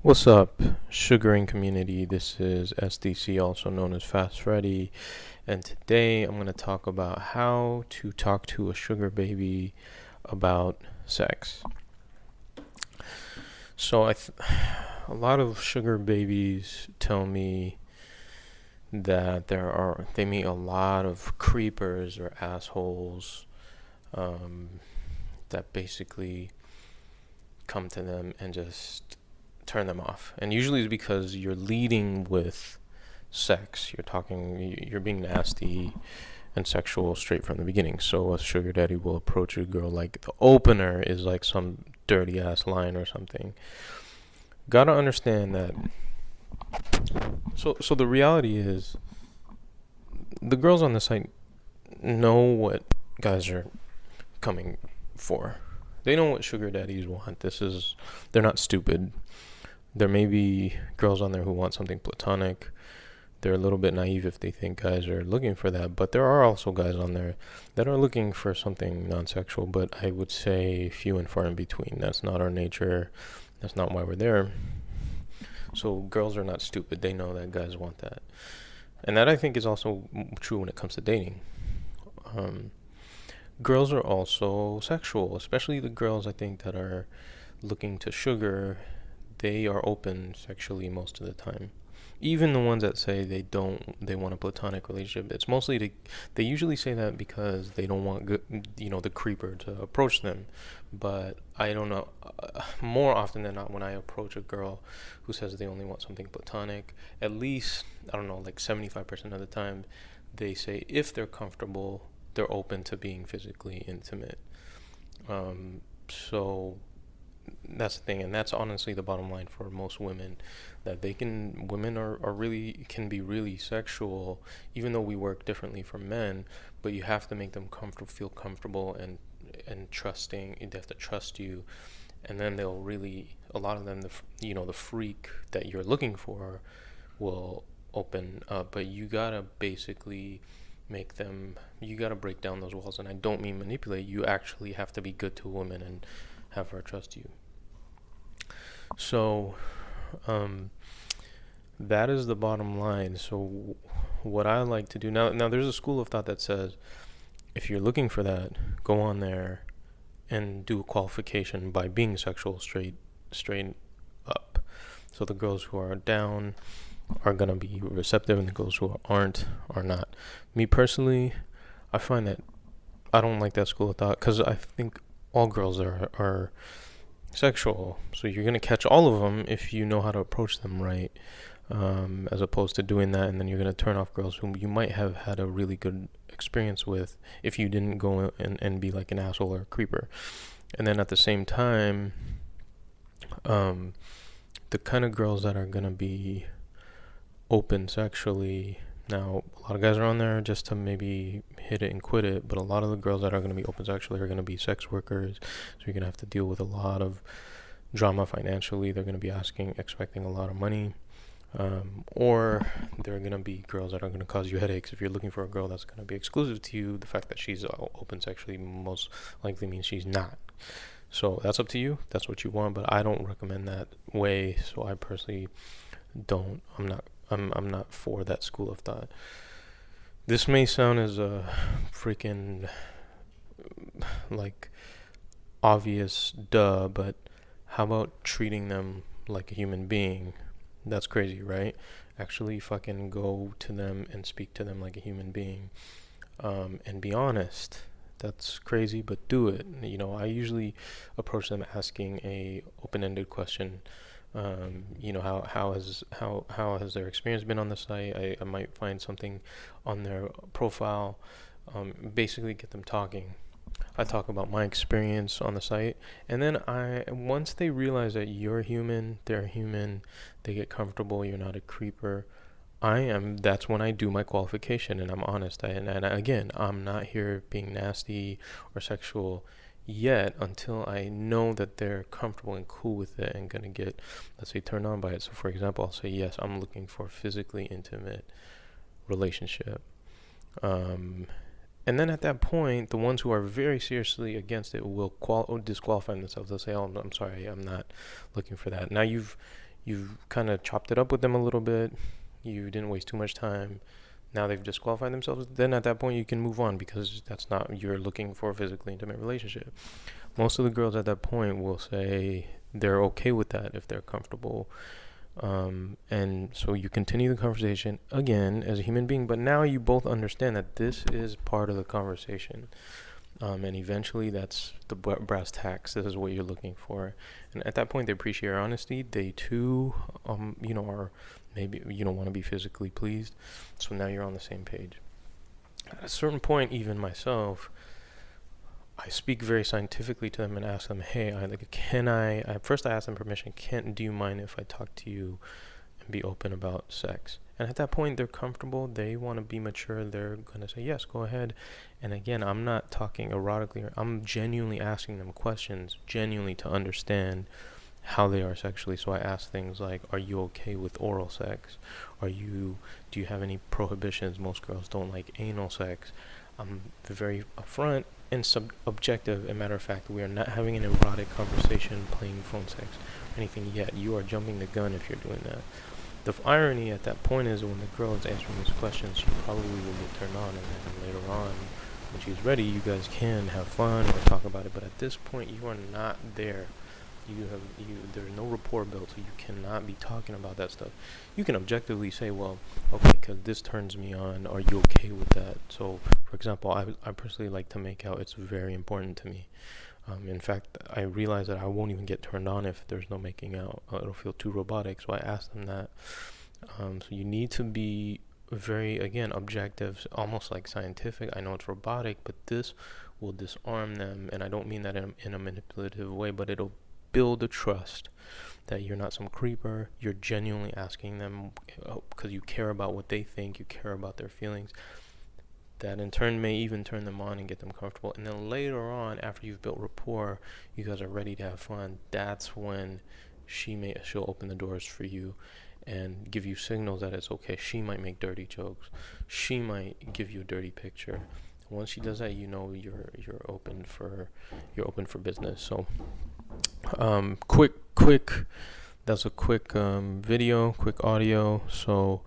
What's up, sugaring community? This is SDC, also known as Fast Freddy, and today I'm going to talk about how to talk to a sugar baby about sex. So, a lot of sugar babies tell me that they meet a lot of creepers or assholes um, that basically come to them and just turn them off. And usually it's because you're leading with sex. You're being nasty and sexual straight from the beginning. So a sugar daddy will approach a girl like the opener is like some dirty ass line or something. Gotta understand that. So the reality is, the girls on the site know what guys are coming for. They know what sugar daddies want. They're not stupid. There may be girls on there who want something platonic. They're a little bit naive if they think guys are looking for that, but there are also guys on there that are looking for something non-sexual, but I would say few and far in between. That's not our nature. That's not why we're there. So girls are not stupid. They know that guys want that. And that I think is also true when it comes to dating. Um, Girls are also sexual, especially the girls I think that are looking to sugar. They are open sexually most of the time. Even the ones that say they want a platonic relationship, it's mostly they usually say that because they don't want the creeper to approach them. But I don't know, more often than not, when I approach a girl who says they only want something platonic, at least, I don't know, like 75% of the time, they say if they're comfortable, they're open to being physically intimate. So that's the thing, and that's honestly the bottom line for most women, that women are really can be really sexual, even though we work differently from men. But you have to make them feel comfortable and trusting. They have to trust you, and then they'll really, a lot of them, the freak that you're looking for will open up. But you gotta break down those walls, and I don't mean manipulate. You actually have to be good to a woman and have her trust you. So, um, that is the bottom line. So, what I like to do now, there's a school of thought that says if you're looking for that, go on there and do a qualification by being sexual straight up. So the girls who are down are gonna be receptive, and the girls who aren't are not. Me personally, I find that I don't like that school of thought because I think all girls are sexual. So you're gonna catch all of them if you know how to approach them right, as opposed to doing that and then you're gonna turn off girls whom you might have had a really good experience with if you didn't go and be like an asshole or a creeper. And then at the same time, um, the kind of girls that are gonna be open sexually. Now, a lot of guys are on there just to maybe hit it and quit it, but a lot of the girls that are going to be open sexually are going to be sex workers, so you're going to have to deal with a lot of drama financially. They're going to be expecting a lot of money, or they're going to be girls that are going to cause you headaches. If you're looking for a girl that's going to be exclusive to you, the fact that she's open sexually most likely means she's not. So that's up to you. That's what you want, but I don't recommend that way. So I personally don't. I'm not for that school of thought. This may sound as a freaking like obvious duh, but how about treating them like a human being? That's crazy, right? Actually fucking go to them and speak to them like a human being, and be honest. That's crazy, but do it. I usually approach them asking a open-ended question. How has their experience been on the site? I might find something on their profile. Basically get them talking. I talk about my experience on the site, and then once they realize that you're human, they're human, they get comfortable, you're not a creeper. That's when I do my qualification, and I'm honest. And again, I'm not here being nasty or sexual yet until I know that they're comfortable and cool with it and gonna get, let's say, turned on by it. So for example, I'll say, yes, I'm looking for a physically intimate relationship. Um, and then at that point, the ones who are very seriously against it will disqualify themselves. They'll say, "Oh, I'm sorry, I'm not looking for that." Now you've kind of chopped it up with them a little bit, you didn't waste too much time, now they've disqualified themselves, then at that point you can move on, because that's not, you're looking for a physically intimate relationship. Most of the girls at that point will say they're okay with that if they're comfortable. And so you continue the conversation again as a human being, but now you both understand that this is part of the conversation. And eventually that's the brass tacks. This is what you're looking for. And at that point, they appreciate your honesty. They too, are maybe, want to be physically pleased. So now you're on the same page. At a certain point, even myself, I speak very scientifically to them and ask them, hey, first I ask them permission, do you mind if I talk to you and be open about sex? And at that point, they're comfortable, they want to be mature, they're going to say, yes, go ahead. And again, I'm not talking erotically, I'm genuinely asking them questions, genuinely to understand how they are sexually. So I ask things like, are you okay with oral sex? Do you have any prohibitions? Most girls don't like anal sex. I'm very upfront and objective. As a matter of fact, we are not having an erotic conversation, playing phone sex, or anything yet. You are jumping the gun if you're doing that. The irony at that point is when the girl is answering these questions, she probably will get turned on, and then later on, when she's ready, you guys can have fun or talk about it. But at this point, you are not there. There's no rapport built, so you cannot be talking about that stuff. You can objectively say, well, okay, because this turns me on, are you okay with that? So, for example, I personally like to make out. It's very important to me. In fact, I realize that I won't even get turned on if there's no making out. It'll feel too robotic, so I ask them that. So you need to be very, again, objective, almost like scientific. I know it's robotic, but this will disarm them, and I don't mean that in a manipulative way, but it'll build a trust that you're not some creeper. You're genuinely asking them because you care about what they think, you care about their feelings. That in turn may even turn them on and get them comfortable. And then later on, after you've built rapport, you guys are ready to have fun. That's when she'll open the doors for you and give you signals that it's okay. She might make dirty jokes. She might give you a dirty picture. Once she does that, you're open for business. So quick that's a quick video, quick audio. So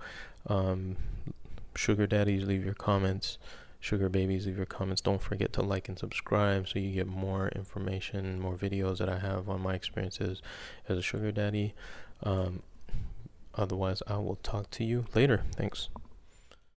sugar daddies, leave your comments. Sugar babies, leave your comments. Don't forget to like and subscribe so you get more information, more videos that I have on my experiences as a sugar daddy. Otherwise, I will talk to you later. Thanks.